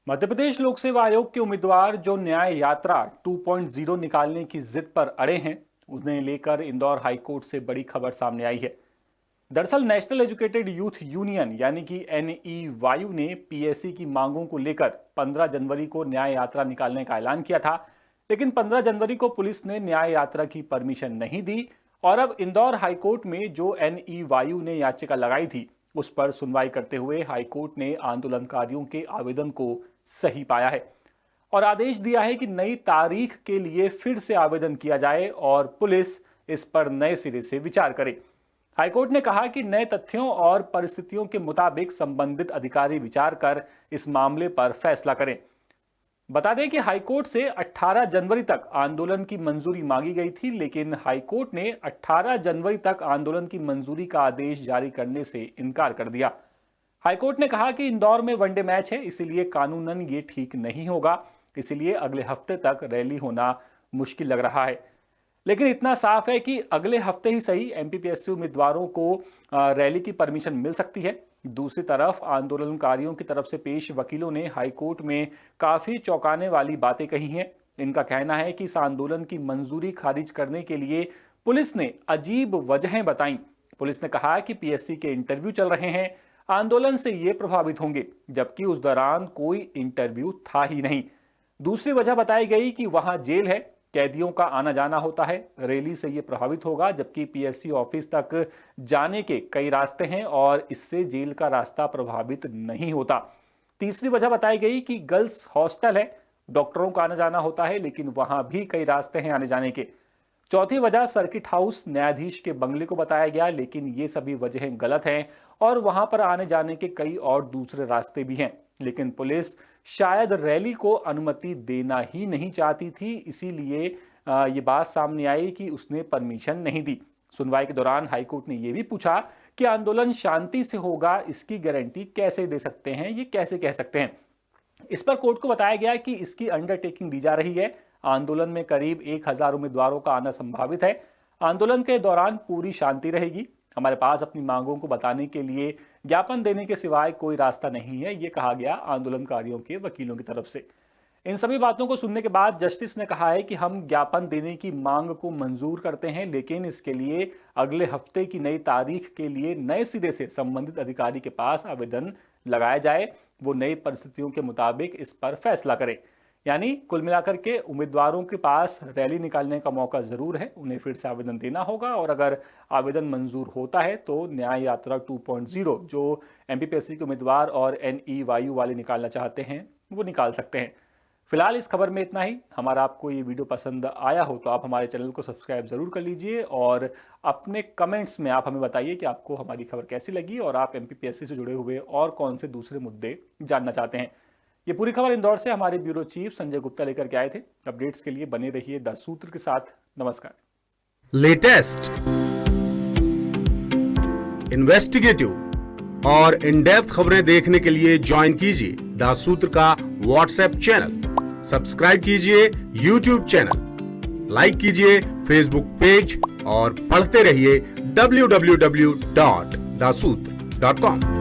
मध्य प्रदेश लोक सेवा आयोग के उम्मीदवार जो न्याय यात्रा 2.0 निकालने की जिद पर अड़े हैं, उन्हें लेकर इंदौर हाईकोर्ट से बड़ी खबर सामने आई है। दरअसल नेशनल एजुकेटेड यूथ यूनियन यानी कि NEYU ने पीएससी की मांगों को लेकर 15 जनवरी को न्याय यात्रा निकालने का ऐलान किया था, लेकिन 15 जनवरी को पुलिस ने न्याय यात्रा की परमिशन नहीं दी और अब इंदौर हाईकोर्ट में जो NEYU ने याचिका लगाई थी, उस पर सुनवाई करते हुए हाईकोर्ट ने आंदोलनकारियों के आवेदन को सही पाया है और आदेश दिया है कि नई तारीख के लिए फिर से आवेदन किया जाए और पुलिस इस पर नए सिरे से विचार करे। हाईकोर्ट ने कहा कि नए तथ्यों और परिस्थितियों के मुताबिक संबंधित अधिकारी विचार कर इस मामले पर फैसला करें। बता दें कि हाईकोर्ट से 18 जनवरी तक आंदोलन की मंजूरी मांगी गई थी, लेकिन हाईकोर्ट ने 18 जनवरी तक आंदोलन की मंजूरी का आदेश जारी करने से इनकार कर दिया। हाईकोर्ट ने कहा कि इंदौर में वनडे मैच है, इसीलिए कानूनन ये ठीक नहीं होगा, इसीलिए अगले हफ्ते तक रैली होना मुश्किल लग रहा है। लेकिन इतना साफ है कि अगले हफ्ते ही सही एमपीपीएससी उम्मीदवारों को रैली की परमिशन मिल सकती है। दूसरी तरफ आंदोलनकारियों की तरफ से पेश वकीलों ने हाईकोर्ट में काफी चौंकाने वाली बातें कही हैं। इनका कहना है कि इस आंदोलन की मंजूरी खारिज करने के लिए पुलिस ने अजीब वजहें बताई। पुलिस ने कहा कि पीएससी के इंटरव्यू चल रहे हैं, आंदोलन से ये प्रभावित होंगे, जबकि उस दौरान कोई इंटरव्यू था ही नहीं। दूसरी वजह बताई गई कि वहां जेल है, कैदियों का आना जाना होता है, रैली से ये प्रभावित होगा, जबकि पीएससी ऑफिस तक जाने के कई रास्ते हैं और इससे जेल का रास्ता प्रभावित नहीं होता। तीसरी वजह बताई गई कि गर्ल्स हॉस्टल है, डॉक्टरों का आना जाना होता है, लेकिन वहां भी कई रास्ते हैं आने जाने के। चौथी वजह सर्किट हाउस न्यायाधीश के बंगले को बताया गया, लेकिन ये सभी वजहें गलत हैं और वहां पर आने जाने के कई और दूसरे रास्ते भी हैं। लेकिन पुलिस शायद रैली को अनुमति देना ही नहीं चाहती थी, इसीलिए ये बात सामने आई कि उसने परमिशन नहीं दी। सुनवाई के दौरान हाईकोर्ट ने यह भी पूछा कि आंदोलन शांति से होगा, इसकी गारंटी कैसे दे सकते हैं, ये कैसे कह सकते हैं। इस पर कोर्ट को बताया गया कि इसकी अंडरटेकिंग दी जा रही है। आंदोलन में करीब 1000 उम्मीदवारों का आना संभावित है। आंदोलन के दौरान पूरी शांति रहेगी। हमारे पास अपनी मांगों को बताने के लिए ज्ञापन देने के सिवाय कोई रास्ता नहीं है, ये कहा गया आंदोलनकारियों के वकीलों की तरफ से। इन सभी बातों को सुनने के बाद जस्टिस ने कहा है कि हम ज्ञापन देने की मांग को मंजूर करते हैं, लेकिन इसके लिए अगले हफ्ते की नई तारीख के लिए नए सिरे से संबंधित अधिकारी के पास आवेदन लगाया जाए, वो नई परिस्थितियों के मुताबिक इस पर फैसला करें। यानी कुल मिलाकर के उम्मीदवारों के पास रैली निकालने का मौका जरूर है, उन्हें फिर से आवेदन देना होगा और अगर आवेदन मंजूर होता है तो न्याय यात्रा 2.0 जो एमपीपीएससी के उम्मीदवार और NEYU वाले निकालना चाहते हैं वो निकाल सकते हैं। फिलहाल इस खबर में इतना ही। हमारा आपको ये वीडियो पसंद आया हो तो आप हमारे चैनल को सब्सक्राइब जरूर कर लीजिए और अपने कमेंट्स में आप हमें बताइए कि आपको हमारी खबर कैसी लगी और आप एमपीपीएससी से जुड़े हुए और कौन से दूसरे मुद्दे जानना चाहते हैं। ये पूरी खबर इंदौर से हमारे ब्यूरो चीफ संजय गुप्ता लेकर के आए थे। अपडेट्स के लिए बने रहिए द सूत्र के साथ। नमस्कार। लेटेस्ट, इन्वेस्टिगेटिव और इन डेप्थ खबरें देखने के लिए ज्वाइन कीजिए द सूत्र का व्हाट्सएप चैनल, सब्सक्राइब कीजिए यूट्यूब चैनल, लाइक कीजिए फेसबुक पेज और पढ़ते रहिए www.daसूत्र.com।